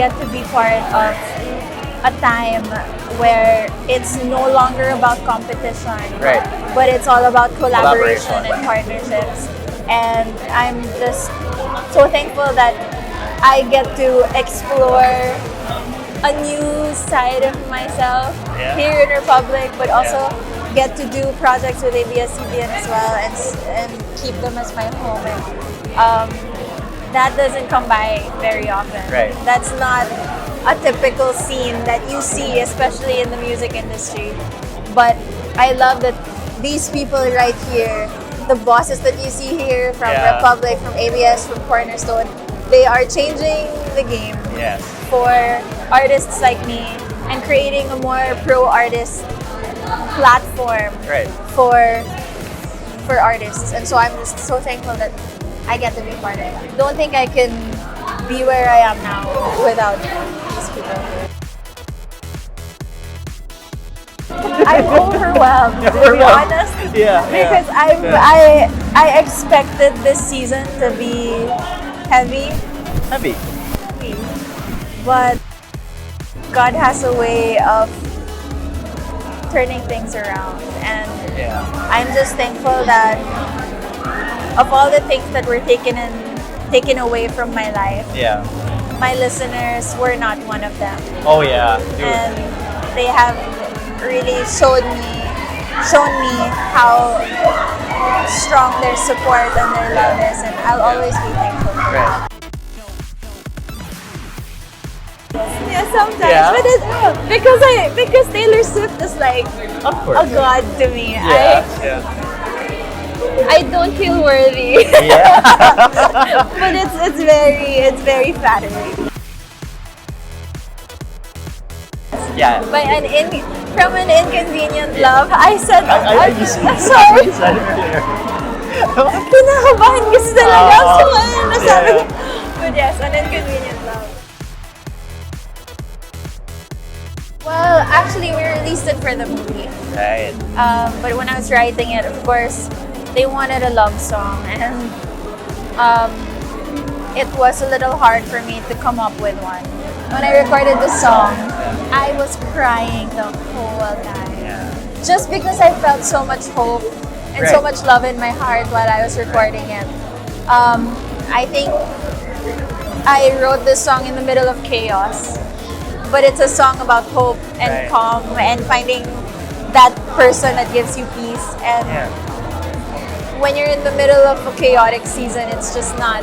get to be part of a time where it's no longer about competition, Right. but it's all about collaboration and partnerships. And I'm just so thankful that I get to explore a new side of myself here in Republic, but also get to do projects with ABS-CBN as well and keep them as my home. And, that doesn't come by very often. Right. That's not a typical scene that you see, especially in the music industry. But I love that these people right here, the bosses that you see here from Republic, from ABS, from Cornerstone, they are changing the game for artists like me and creating a more pro-artist platform for artists. And so I'm just so thankful that I get to be part of that. Don't think I can be where I am now without these people. I'm overwhelmed, to be honest. Because I expected this season to be heavy. But God has a way of turning things around, and I'm just thankful that of all the things that were taken away from my life, my listeners were not one of them. Oh yeah, dude. And they have really shown me how strong their support and their love is, and I'll always be thankful for that. Yeah, sometimes, but it's because Taylor Swift is like a god to me. I don't feel worthy, but it's very flattering. Yeah. From an inconvenient love, I said, I'm sorry. Kinakabahan kasi talaga ako ngayon. Nasabi ko. But yes, an inconvenient love. Well, actually, we released it for the movie. Right. But when I was writing it, of course, they wanted a love song, and it was a little hard for me to come up with one. When I recorded the song, I was crying the whole time. Just because I felt so much hope and so much love in my heart while I was recording it. I think I wrote this song in the middle of chaos, but it's a song about hope and calm and finding that person that gives you peace. And when you're in the middle of a chaotic season, it's just not,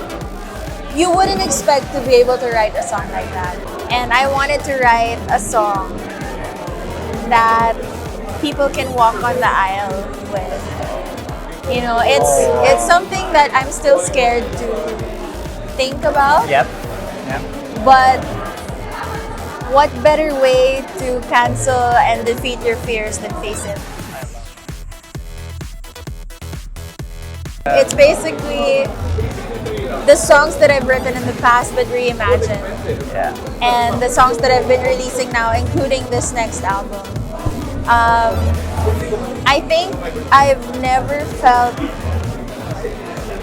you wouldn't expect to be able to write a song like that. And I wanted to write a song that people can walk on the aisle with. You know, it's something that I'm still scared to think about. But what better way to cancel and defeat your fears than face it? It's basically the songs that I've written in the past but reimagined. And the songs that I've been releasing now, including this next album. I think I've never felt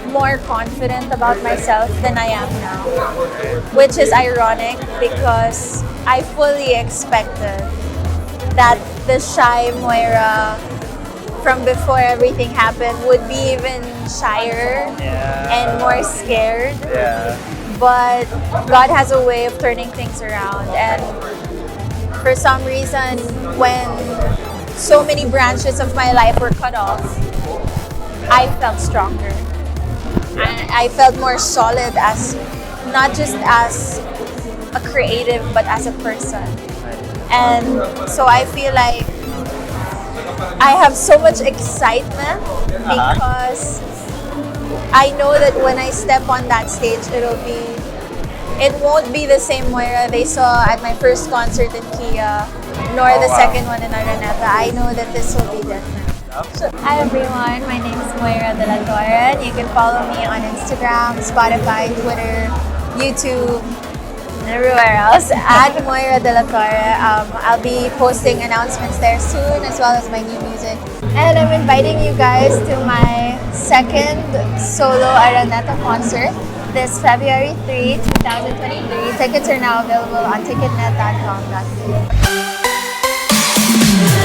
more confident about myself than I am now. Which is ironic because I fully expected that the shy Moira from before everything happened would be even shyer and more scared. But God has a way of turning things around, and for some reason, when so many branches of my life were cut off, I felt stronger. I felt more solid as not just as a creative but as a person. And so I feel like I have so much excitement because I know that when I step on that stage, it won't be the same Moira they saw at my first concert in Kia, nor the second one in Araneta. I know that this will be different. Hi everyone, my name is Moira Dela Torre, and you can follow me on Instagram, Spotify, Twitter, YouTube, and everywhere else at Moira Dela Torre. I'll be posting announcements there soon, as well as my new music. And I'm inviting you guys to my second solo Araneta concert this February 3, 2023. Tickets are now available on ticketnet.com.ph.